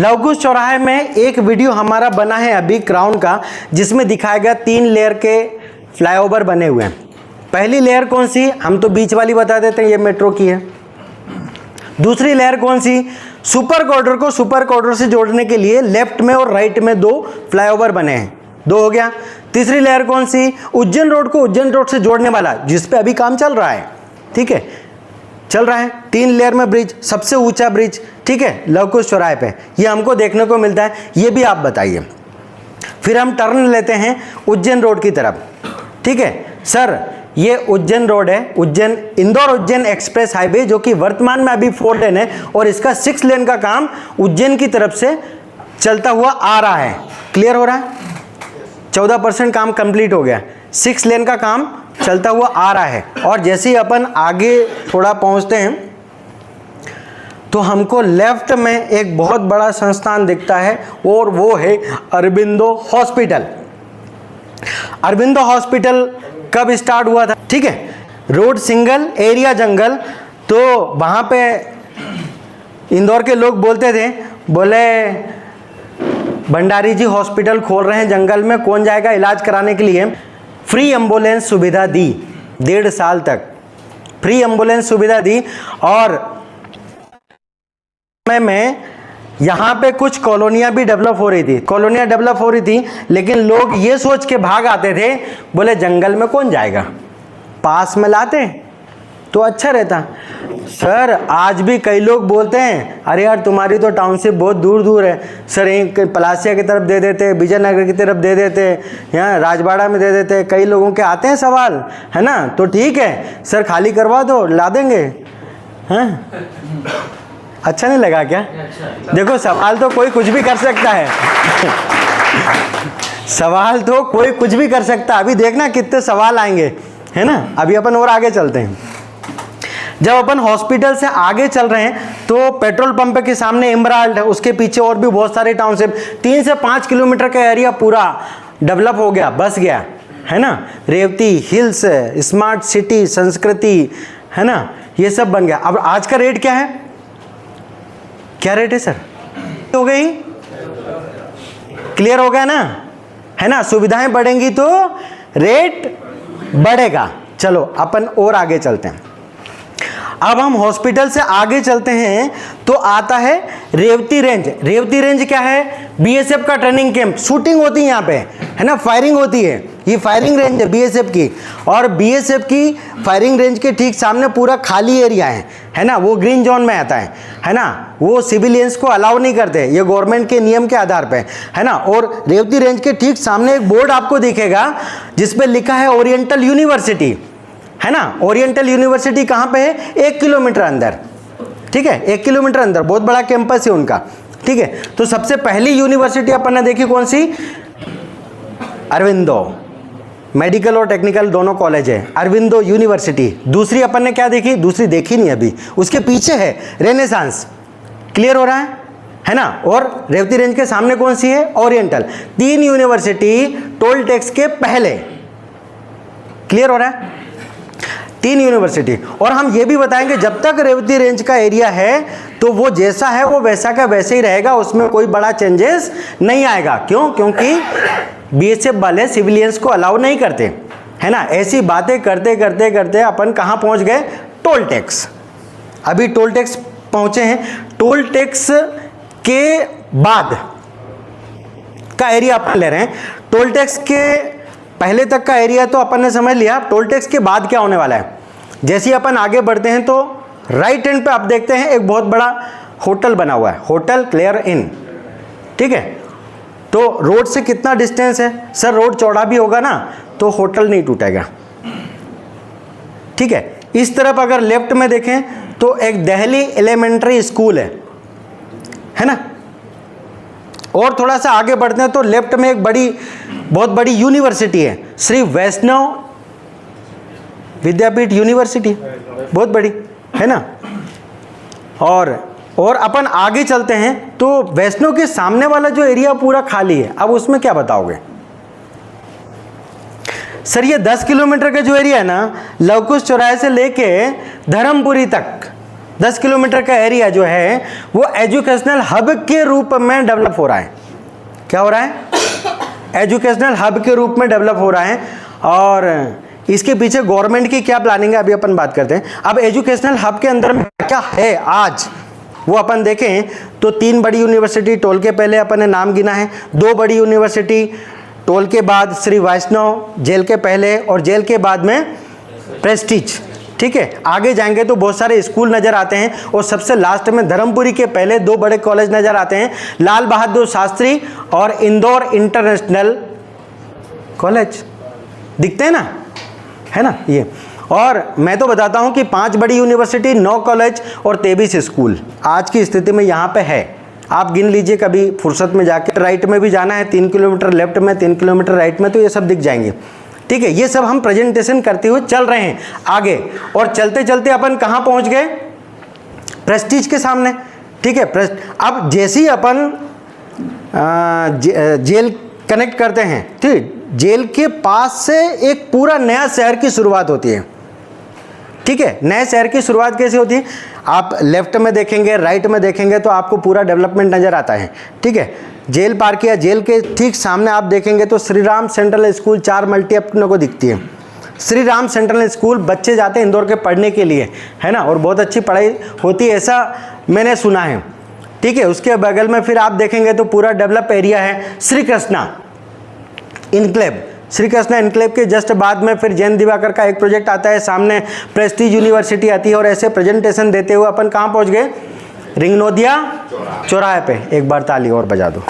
लवकुश चौराहे में एक वीडियो हमारा बना है अभी क्राउन का, जिसमें दिखाया गया 3 लेयर के फ्लाईओवर बने हुए हैं। पहली लेयर कौन सी, हम तो बीच वाली बता देते हैं, ये मेट्रो की है। दूसरी लेयर कौन सी, सुपर कॉरिडोर को सुपर कॉरिडोर से जोड़ने के लिए लेफ्ट में और राइट में 2 फ्लाईओवर बने हैं, 2 हो गया। तीसरी लेयर कौन सी, उज्जैन रोड को उज्जैन रोड से जोड़ने वाला, जिस पे अभी काम चल रहा है, ठीक है, चल रहा है। 3 लेयर में ब्रिज, सबसे ऊंचा ब्रिज, ठीक है, लवकुश चौराहे पे, ये हमको देखने को मिलता है, ये भी आप बताइए। फिर हम टर्न लेते हैं उज्जैन रोड की तरफ, ठीक है। सर ये उज्जैन रोड है, उज्जैन इंदौर उज्जैन एक्सप्रेस हाईवे, जो कि वर्तमान में अभी 4 लेन है और इसका 6 लेन का काम उज्जैन की तरफ से चलता हुआ आ रहा है। क्लियर हो रहा है? 14% काम कंप्लीट हो गया, 6 लेन का काम चलता हुआ आ रहा है। और जैसे ही अपन आगे थोड़ा पहुंचते हैं तो हमको लेफ्ट में एक बहुत बड़ा संस्थान दिखता है और वो है अरबिंदो हॉस्पिटल। अरबिंदो हॉस्पिटल कब स्टार्ट हुआ था, ठीक है, रोड सिंगल एरिया जंगल, तो वहाँ पे इंदौर के लोग बोलते थे, बोले भंडारी जी हॉस्पिटल खोल रहे हैं जंगल में, कौन जाएगा इलाज कराने के लिए। फ्री एम्बुलेंस सुविधा दी, 1.5 साल तक फ्री एम्बुलेंस सुविधा दी। और में यहाँ पे कुछ कॉलोनियाँ भी डेवलप हो रही थी, कॉलोनियाँ डेवलप हो रही थी, लेकिन लोग ये सोच के भाग आते थे, बोले जंगल में कौन जाएगा, पास में लाते तो अच्छा रहता। सर आज भी कई लोग बोलते हैं, अरे यार तुम्हारी तो टाउनशिप बहुत दूर दूर है, सर यहीं पलासिया की तरफ दे देते, विजयनगर की तरफ दे देते, यहाँ राजबाड़ा में दे देते। कई लोगों के आते हैं सवाल, है ना, तो ठीक है सर खाली करवा दो, ला देंगे। हैं, अच्छा नहीं लगा क्या? देखो सवाल तो कोई कुछ भी कर सकता है सवाल तो कोई कुछ भी कर सकता है। अभी देखना कितने सवाल आएंगे, है ना। अभी अपन और आगे चलते हैं। जब अपन हॉस्पिटल से आगे चल रहे हैं तो पेट्रोल पंप के सामने इमराल्ड है, उसके पीछे और भी बहुत सारे टाउनशिप, 3 से 5 किलोमीटर का एरिया पूरा डेवलप हो गया, बस गया, है ना। रेवती हिल्स, स्मार्ट सिटी, संस्कृति, है ना, ये सब बन गया। अब आज का रेट क्या है, क्या रेट है सर, हो गई, क्लियर हो गया ना, है ना। सुविधाएं बढ़ेंगी तो रेट बढ़ेगा। चलो अपन और आगे चलते हैं। अब हम हॉस्पिटल से आगे चलते हैं तो आता है रेवती रेंज। रेवती रेंज क्या है, बीएसएफ का ट्रेनिंग कैंप, शूटिंग होती है यहाँ पे, है ना, फायरिंग होती है, ये फायरिंग रेंज है बीएसएफ की। और बीएसएफ की फायरिंग रेंज के ठीक सामने पूरा खाली एरिया है ना, वो ग्रीन जोन में आता है ना, वो सिविलियंस को अलाउ नहीं करते, ये गवर्नमेंट के नियम के आधार पे, है ना। और रेवती रेंज के ठीक सामने एक बोर्ड आपको दिखेगा जिसपे लिखा है ओरिएंटल यूनिवर्सिटी, है ना। ओरिएंटल यूनिवर्सिटी कहाँ पे है, 1 किलोमीटर अंदर, ठीक है, 1 किलोमीटर अंदर, बहुत बड़ा कैंपस है उनका, ठीक है। तो सबसे पहली यूनिवर्सिटी अपन ने देखी कौन सी, अरबिंदो, मेडिकल और टेक्निकल दोनों कॉलेज है, अरबिंदो यूनिवर्सिटी। दूसरी अपन ने क्या देखी, दूसरी देखी नहीं अभी, उसके पीछे है रेनेसांस। क्लियर हो रहा है ना। और रेवती रेंज के सामने कौन सी है, ओरिएंटल। 3 यूनिवर्सिटी टोल टैक्स के पहले। क्लियर हो रहा है, 3 यूनिवर्सिटी। और हम ये भी बताएंगे जब तक रेवती रेंज का एरिया है तो वो जैसा है वो वैसा का वैसे ही रहेगा, उसमें कोई बड़ा चेंजेस नहीं आएगा। क्यों, क्योंकि बीएसएफ वाले सिविलियंस को अलाउ नहीं करते, है ना। ऐसी बातें करते करते करते अपन कहाँ पहुँच गए, टोल टैक्स। अभी टोल टैक्स पहुँचे हैं। टोल टैक्स के बाद का एरिया अपन ले रहे हैं। टोल टैक्स के पहले तक का एरिया तो अपन ने समझ लिया, टोल टैक्स के बाद क्या होने वाला है। जैसे ही अपन आगे बढ़ते हैं तो राइट हैंड पे आप देखते हैं एक बहुत बड़ा होटल बना हुआ है, होटल क्लियर इन, ठीक है। तो रोड से कितना डिस्टेंस है, सर रोड चौड़ा भी होगा ना तो होटल नहीं टूटेगा, ठीक है। इस तरफ अगर लेफ्ट में देखें तो एक दिल्ली एलिमेंट्री स्कूल है ना। और थोड़ा सा आगे बढ़ते हैं तो लेफ्ट में एक बहुत बड़ी यूनिवर्सिटी है, श्री वैष्णव विद्यापीठ यूनिवर्सिटी, बहुत बड़ी, है ना। और अपन आगे चलते हैं तो वैष्णव के सामने वाला जो एरिया पूरा खाली है, अब उसमें क्या बताओगे सर। ये 10 किलोमीटर का जो एरिया है ना, लवकुश चौराहे से लेके धर्मपुरी तक 10 किलोमीटर का एरिया जो है वो एजुकेशनल हब के रूप में डेवलप हो रहा है। क्या हो रहा है? एजुकेशनल हब के रूप में डेवलप हो रहा है। और इसके पीछे गवर्नमेंट की क्या प्लानिंग है अभी अपन बात करते हैं। अब एजुकेशनल हब के अंदर में क्या है आज वो अपन देखें तो 3 बड़ी यूनिवर्सिटी, टोल के पहले अपन ने नाम गिना है, 2 बड़ी यूनिवर्सिटी, टोल के बाद श्री वैष्णव, जेल के पहले, और जेल के बाद में प्रेस्टीज। ठीक है, आगे जाएंगे तो बहुत सारे स्कूल नजर आते हैं, और सबसे लास्ट में धर्मपुरी के पहले 2 बड़े कॉलेज नजर आते हैं, लाल बहादुर शास्त्री और इंदौर इंटरनेशनल कॉलेज। दिखते हैं ना, है ना ये। और मैं तो बताता हूं कि 5 बड़ी यूनिवर्सिटी, 9 कॉलेज और 23 स्कूल आज की स्थिति में यहाँ पे है। आप गिन लीजिए कभी फुर्सत में जाके। राइट में भी जाना है 3 किलोमीटर, लेफ्ट में 3 किलोमीटर, राइट में, तो ये सब दिख जाएंगे। ठीक है, ये सब हम प्रेजेंटेशन करते हुए चल रहे हैं आगे, और चलते चलते अपन कहाँ पहुँच गए? प्रेस्टीज के सामने। ठीक है, अब जैसे ही अपन जेल कनेक्ट करते हैं, ठीक, जेल के पास से एक पूरा नया शहर की शुरुआत होती है। ठीक है, नए शहर की शुरुआत कैसे होती है? आप लेफ्ट में देखेंगे, राइट में देखेंगे तो आपको पूरा डेवलपमेंट नज़र आता है। ठीक है, जेल पार किया, जेल के ठीक सामने आप देखेंगे तो Shri Ram central school 4 multi अपने को दिखती है। श्री राम सेंट्रल स्कूल बच्चे जाते हैं इंदौर के पढ़ने के लिए, है ना, और बहुत अच्छी पढ़ाई होती है ऐसा मैंने सुना है। ठीक है, उसके बगल में फिर आप देखेंगे तो पूरा डेवलप एरिया है श्री कृष्णा इनक्लेव। श्री कृष्णा इनक्लेव के जस्ट बाद में फिर जैन दिवाकर का एक प्रोजेक्ट आता है, सामने प्रेस्टीज यूनिवर्सिटी आती है, और ऐसे प्रेजेंटेशन देते हुए अपन कहाँ पहुँच गए? रिंगनोदिया चौराहे पे। एक बार ताली और बजा दो।